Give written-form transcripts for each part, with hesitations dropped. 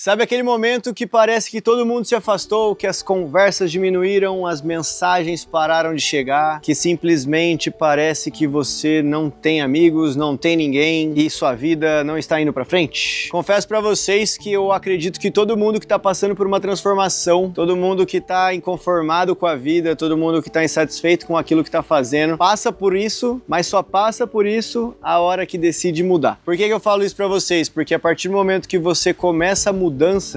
Sabe aquele momento que parece que todo mundo se afastou, que as conversas diminuíram, as mensagens pararam de chegar, que simplesmente parece que você não tem amigos, não tem ninguém e sua vida não está indo pra frente? Confesso pra vocês que eu acredito que todo mundo que tá passando por uma transformação, todo mundo que tá inconformado com a vida, todo mundo que tá insatisfeito com aquilo que tá fazendo, passa por isso, mas só passa por isso a hora que decide mudar. Por que eu falo isso pra vocês? Porque a partir do momento que você começa a mudança,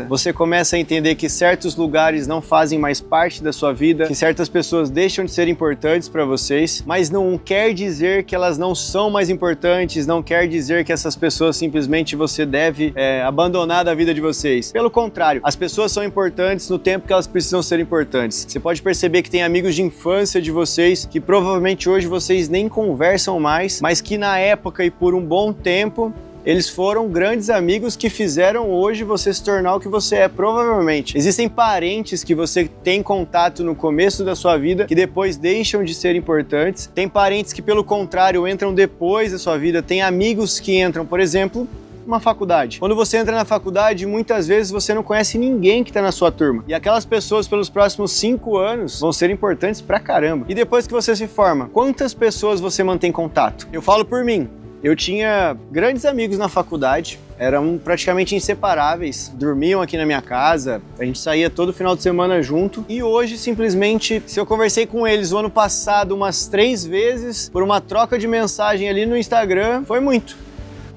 você começa a entender que certos lugares não fazem mais parte da sua vida, que certas pessoas deixam de ser importantes para vocês, mas não quer dizer que elas não são mais importantes, não quer dizer que essas pessoas simplesmente você deve abandonar da vida de vocês. Pelo contrário, as pessoas são importantes no tempo que elas precisam ser importantes. Você pode perceber que tem amigos de infância de vocês que provavelmente hoje vocês nem conversam mais, mas que na época e por um bom tempo eles foram grandes amigos que fizeram hoje você se tornar o que você é, provavelmente. Existem parentes que você tem contato no começo da sua vida que depois deixam de ser importantes. Tem parentes que, pelo contrário, entram depois da sua vida. Tem amigos que entram, por exemplo, uma faculdade. Quando você entra na faculdade, muitas vezes você não conhece ninguém que tá na sua turma. E aquelas pessoas pelos próximos 5 anos vão ser importantes pra caramba. E depois que você se forma, quantas pessoas você mantém contato? Eu falo por mim. Eu tinha grandes amigos na faculdade, eram praticamente inseparáveis, dormiam aqui na minha casa, a gente saía todo final de semana junto e hoje simplesmente, se eu conversei com eles o ano passado umas 3 vezes por uma troca de mensagem ali no Instagram, foi muito.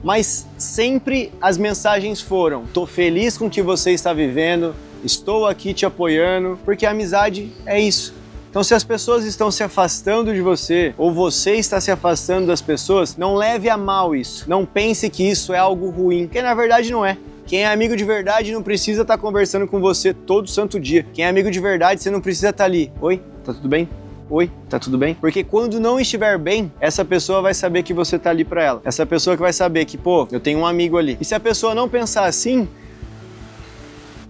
Mas sempre as mensagens foram: tô feliz com o que você está vivendo, estou aqui te apoiando, porque a amizade é isso. Então, se as pessoas estão se afastando de você, ou você está se afastando das pessoas, não leve a mal isso. Não pense que isso é algo ruim, porque na verdade não é. Quem é amigo de verdade não precisa estar conversando com você todo santo dia. Quem é amigo de verdade, você não precisa estar ali. Oi, tá tudo bem? Oi, tá tudo bem? Porque quando não estiver bem, essa pessoa vai saber que você tá ali pra ela. Essa pessoa que vai saber que, pô, eu tenho um amigo ali. E se a pessoa não pensar assim,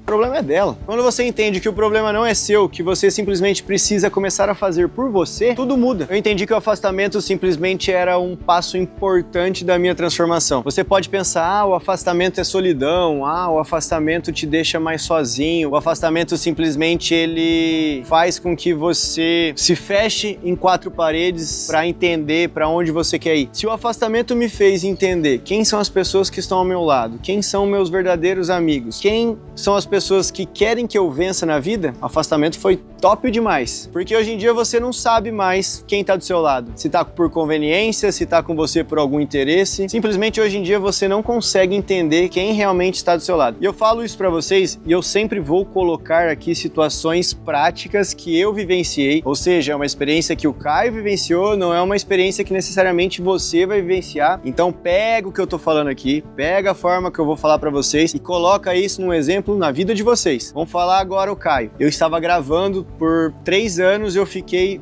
o problema é dela. Quando você entende que o problema não é seu, que você simplesmente precisa começar a fazer por você, tudo muda. Eu entendi que o afastamento simplesmente era um passo importante da minha transformação. Você pode pensar, o afastamento é solidão, o afastamento te deixa mais sozinho, o afastamento simplesmente ele faz com que você se feche em 4 paredes para entender para onde você quer ir. Se o afastamento me fez entender quem são as pessoas que estão ao meu lado, quem são meus verdadeiros amigos, quem são as pessoas que querem que eu vença na vida, o afastamento foi top demais. Porque hoje em dia você não sabe mais quem tá do seu lado. Se tá por conveniência, se tá com você por algum interesse. Simplesmente hoje em dia você não consegue entender quem realmente está do seu lado. E eu falo isso pra vocês e eu sempre vou colocar aqui situações práticas que eu vivenciei. Ou seja, é uma experiência que o Caio vivenciou, não é uma experiência que necessariamente você vai vivenciar. Então pega o que eu tô falando aqui, pega a forma que eu vou falar pra vocês e coloca isso num exemplo na vida de vocês. Vamos falar agora o Caio. Eu estava gravando por 3 anos, eu fiquei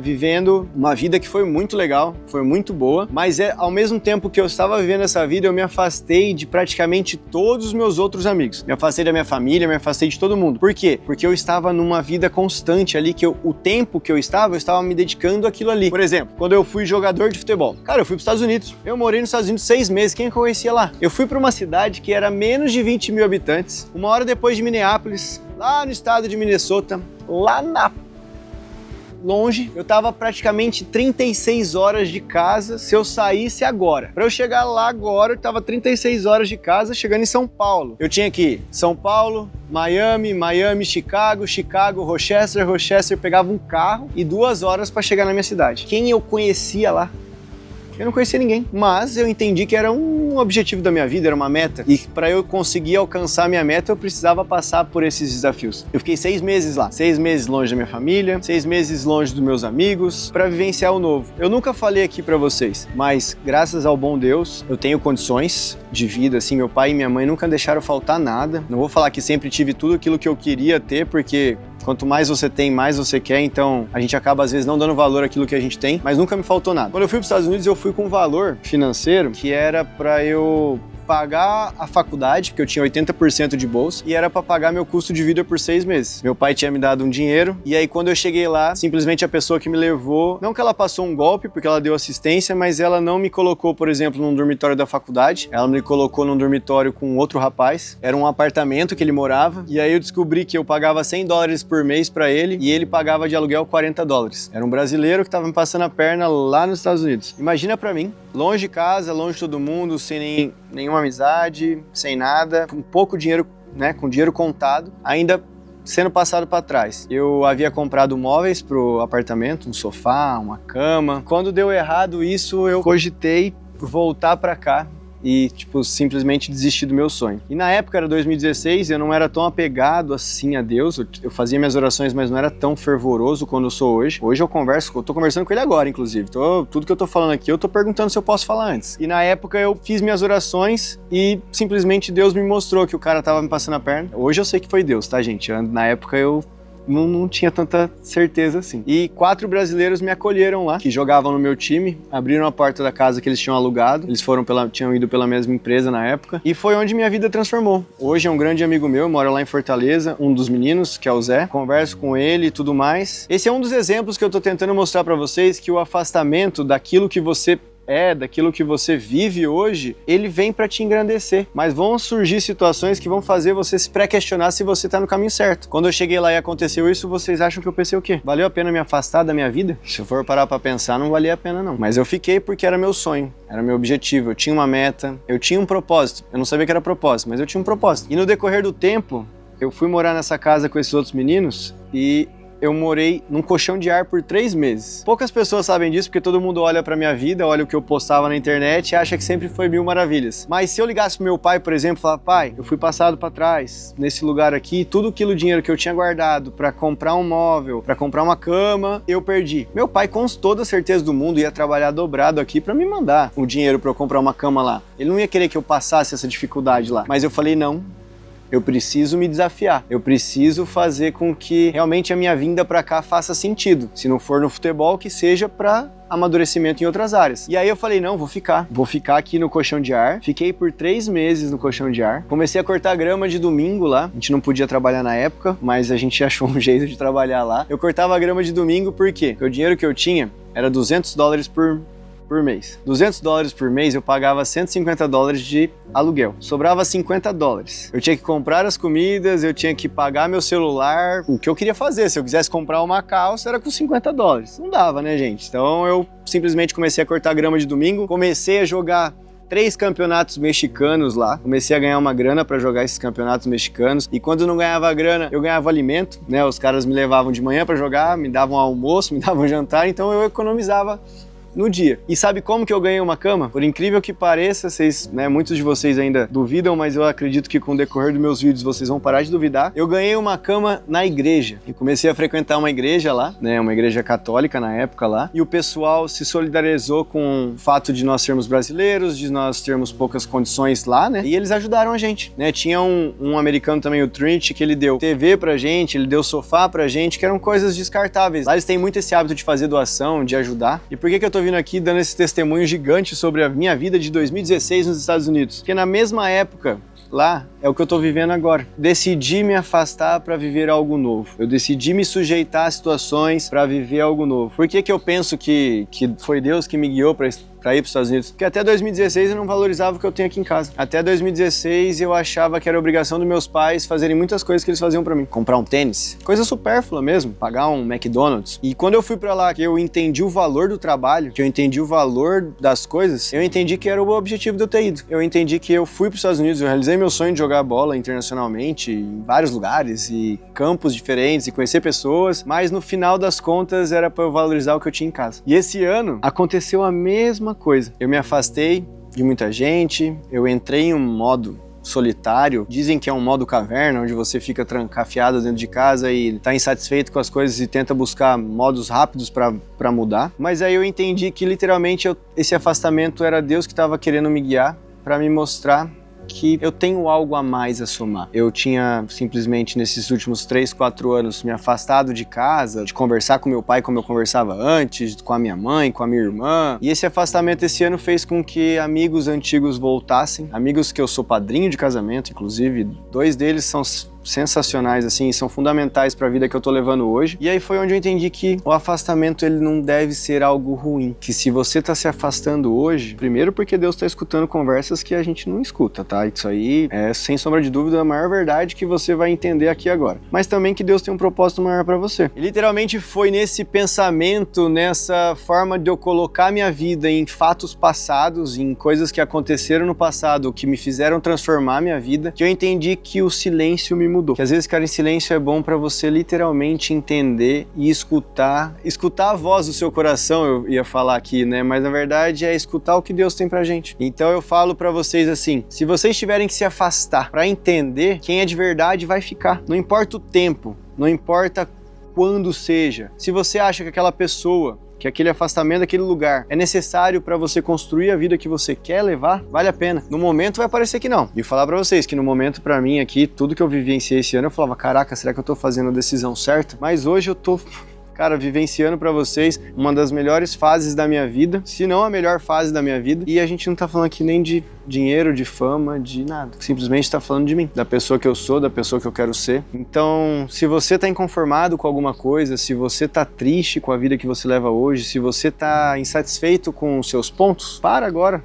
vivendo uma vida que foi muito legal, foi muito boa, mas ao mesmo tempo que eu estava vivendo essa vida, eu me afastei de praticamente todos os meus outros amigos. Me afastei da minha família, me afastei de todo mundo. Por quê? Porque eu estava numa vida constante ali, que o tempo que eu estava me dedicando àquilo ali. Por exemplo, quando eu fui jogador de futebol, cara, eu fui para os Estados Unidos. Eu morei nos Estados Unidos 6 meses, quem eu conhecia lá? Eu fui para uma cidade que era menos de 20 mil habitantes, 1 hora depois de Minneapolis, lá no estado de Minnesota, lá na longe, eu tava praticamente 36 horas de casa se eu saísse agora. Para eu chegar lá agora, eu tava 36 horas de casa chegando em São Paulo. Eu tinha que ir São Paulo, Miami, Chicago, Rochester, pegava um carro e 2 horas para chegar na minha cidade. Quem eu conhecia lá? Eu não conhecia ninguém, mas eu entendi que era um objetivo da minha vida, era uma meta. E para eu conseguir alcançar minha meta, eu precisava passar por esses desafios. Eu fiquei 6 meses lá, 6 meses longe da minha família, 6 meses longe dos meus amigos, para vivenciar o novo. Eu nunca falei aqui para vocês, mas graças ao bom Deus, eu tenho condições de vida, assim, meu pai e minha mãe nunca deixaram faltar nada. Não vou falar que sempre tive tudo aquilo que eu queria ter, porque quanto mais você tem, mais você quer, então a gente acaba às vezes não dando valor àquilo que a gente tem, mas nunca me faltou nada. Quando eu fui para os Estados Unidos, eu fui com um valor financeiro que era para eu pagar a faculdade, porque eu tinha 80% de bolsa, e era pra pagar meu custo de vida por 6 meses. Meu pai tinha me dado um dinheiro, e aí quando eu cheguei lá, simplesmente a pessoa que me levou, não que ela passou um golpe, porque ela deu assistência, mas ela não me colocou, por exemplo, num dormitório da faculdade, ela me colocou num dormitório com outro rapaz, era um apartamento que ele morava, e aí eu descobri que eu pagava $100 por mês pra ele, e ele pagava de aluguel $40. Era um brasileiro que tava me passando a perna lá nos Estados Unidos. Imagina pra mim, longe de casa, longe de todo mundo, sem nenhuma amizade, sem nada, com pouco dinheiro, né, com dinheiro contado, ainda sendo passado para trás. Eu havia comprado móveis pro apartamento, um sofá, uma cama. Quando deu errado isso, eu cogitei voltar para cá e, tipo, simplesmente desistir do meu sonho. E na época, era 2016, eu não era tão apegado assim a Deus, eu fazia minhas orações, mas não era tão fervoroso quando eu sou hoje. Hoje eu tô conversando com ele agora, inclusive. Tudo que eu tô falando aqui, eu tô perguntando se eu posso falar antes. E na época eu fiz minhas orações e simplesmente Deus me mostrou que o cara tava me passando a perna. Hoje eu sei que foi Deus, tá, gente? Na época eu não tinha tanta certeza assim. E 4 brasileiros me acolheram lá, que jogavam no meu time, abriram a porta da casa que eles tinham alugado, eles tinham ido pela mesma empresa na época, e foi onde minha vida transformou. Hoje é um grande amigo meu, mora lá em Fortaleza, um dos meninos, que é o Zé, converso com ele e tudo mais. Esse é um dos exemplos que eu tô tentando mostrar pra vocês, que o afastamento daquilo que você daquilo que você vive hoje, ele vem para te engrandecer. Mas vão surgir situações que vão fazer você se pré-questionar se você tá no caminho certo. Quando eu cheguei lá e aconteceu isso, vocês acham que eu pensei o quê? Valeu a pena me afastar da minha vida? Se eu for parar pra pensar, não valia a pena não. Mas eu fiquei porque era meu sonho, era meu objetivo, eu tinha uma meta, eu tinha um propósito. Eu não sabia que era propósito, mas eu tinha um propósito. E no decorrer do tempo, eu fui morar nessa casa com esses outros meninos e eu morei num colchão de ar por 3 meses. Poucas pessoas sabem disso, porque todo mundo olha pra minha vida, olha o que eu postava na internet e acha que sempre foi mil maravilhas. Mas se eu ligasse pro meu pai, por exemplo, e falar, pai, eu fui passado pra trás, nesse lugar aqui, tudo aquilo dinheiro que eu tinha guardado pra comprar um móvel, pra comprar uma cama, eu perdi. Meu pai, com toda a certeza do mundo, ia trabalhar dobrado aqui pra me mandar o dinheiro pra eu comprar uma cama lá. Ele não ia querer que eu passasse essa dificuldade lá. Mas eu falei, não. Eu preciso me desafiar, eu preciso fazer com que realmente a minha vinda pra cá faça sentido. Se não for no futebol, que seja pra amadurecimento em outras áreas. E aí eu falei, não, vou ficar aqui no colchão de ar. Fiquei por 3 meses no colchão de ar. Comecei a cortar grama de domingo lá. A gente não podia trabalhar na época, mas a gente achou um jeito de trabalhar lá. Eu cortava grama de domingo por quê? Porque o dinheiro que eu tinha era $200 por mês. $200 por mês eu pagava $150 de aluguel. Sobrava $50. Eu tinha que comprar as comidas, eu tinha que pagar meu celular. O que eu queria fazer, se eu quisesse comprar uma calça, era com $50. Não dava, né, gente? Então eu simplesmente comecei a cortar grama de domingo, comecei a jogar 3 campeonatos mexicanos lá. Comecei a ganhar uma grana para jogar esses campeonatos mexicanos. E quando eu não ganhava grana, eu ganhava alimento, né? Os caras me levavam de manhã para jogar, me davam almoço, me davam jantar, então eu economizava no dia. E sabe como que eu ganhei uma cama? Por incrível que pareça, muitos de vocês ainda duvidam, mas eu acredito que com o decorrer dos meus vídeos vocês vão parar de duvidar. Eu ganhei uma cama na igreja. E comecei a frequentar uma igreja lá, né, uma igreja católica na época lá, e o pessoal se solidarizou com o fato de nós sermos brasileiros, de nós termos poucas condições lá, né, e eles ajudaram a gente, né. Tinha um americano também, o Trinity, que ele deu TV pra gente, ele deu sofá pra gente, que eram coisas descartáveis. Lá eles têm muito esse hábito de fazer doação, de ajudar. E por que eu tô vindo aqui dando esse testemunho gigante sobre a minha vida de 2016 nos Estados Unidos? Porque na mesma época, lá, é o que eu tô vivendo agora. Decidi me afastar para viver algo novo. Eu decidi me sujeitar a situações para viver algo novo. Por que eu penso que foi Deus que me guiou para ir para os Estados Unidos? Porque até 2016 eu não valorizava o que eu tenho aqui em casa. Até 2016 eu achava que era obrigação dos meus pais fazerem muitas coisas que eles faziam para mim. Comprar um tênis, coisa supérflua mesmo, pagar um McDonald's. E quando eu fui para lá, que eu entendi o valor do trabalho, que eu entendi o valor das coisas, eu entendi que era o objetivo de eu ter ido. Eu entendi que eu fui para os Estados Unidos, eu realizei meu sonho de jogar bola internacionalmente, em vários lugares e campos diferentes e conhecer pessoas, mas no final das contas era para eu valorizar o que eu tinha em casa. E esse ano aconteceu a mesma coisa. Eu me afastei de muita gente, eu entrei em um modo solitário, dizem que é um modo caverna, onde você fica trancafiado dentro de casa e tá insatisfeito com as coisas e tenta buscar modos rápidos para mudar. Mas aí eu entendi que literalmente esse afastamento era Deus que estava querendo me guiar para me mostrar que eu tenho algo a mais a somar. Eu tinha simplesmente nesses últimos 3, 4 anos me afastado de casa, de conversar com meu pai como eu conversava antes, com a minha mãe, com a minha irmã. E esse afastamento esse ano fez com que amigos antigos voltassem, amigos que eu sou padrinho de casamento, inclusive, 2 deles são sensacionais, assim, são fundamentais para a vida que eu tô levando hoje. E aí foi onde eu entendi que o afastamento, ele não deve ser algo ruim. Que se você tá se afastando hoje, primeiro porque Deus tá escutando conversas que a gente não escuta, tá? Isso aí é, sem sombra de dúvida, a maior verdade que você vai entender aqui agora. Mas também que Deus tem um propósito maior para você. E literalmente foi nesse pensamento, nessa forma de eu colocar minha vida em fatos passados, em coisas que aconteceram no passado, que me fizeram transformar minha vida, que eu entendi que o silêncio me mudou. Que às vezes ficar em silêncio é bom para você literalmente entender e escutar a voz do seu coração, eu ia falar aqui, né? Mas na verdade é escutar o que Deus tem pra gente. Então eu falo pra vocês assim, se vocês tiverem que se afastar pra entender, quem é de verdade vai ficar. Não importa o tempo, não importa quando seja. Se você acha que aquela pessoa, que aquele afastamento daquele lugar é necessário para você construir a vida que você quer levar, vale a pena. No momento vai parecer que não. E falar para vocês que no momento, para mim aqui, tudo que eu vivenciei esse ano, eu falava, caraca, será que eu tô fazendo a decisão certa? Mas hoje eu tô, cara, vivenciando para vocês uma das melhores fases da minha vida, se não a melhor fase da minha vida. E a gente não tá falando aqui nem de dinheiro, de fama, de nada. Simplesmente tá falando de mim, da pessoa que eu sou, da pessoa que eu quero ser. Então, se você tá inconformado com alguma coisa, se você tá triste com a vida que você leva hoje, se você tá insatisfeito com os seus pontos, para agora,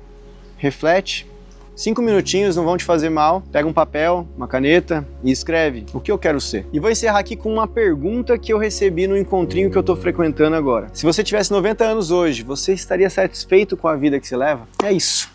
reflete. 5 minutinhos não vão te fazer mal. Pega um papel, uma caneta e escreve o que eu quero ser. E vou encerrar aqui com uma pergunta que eu recebi no encontrinho que eu tô frequentando agora. Se você tivesse 90 anos hoje, você estaria satisfeito com a vida que você leva? É isso.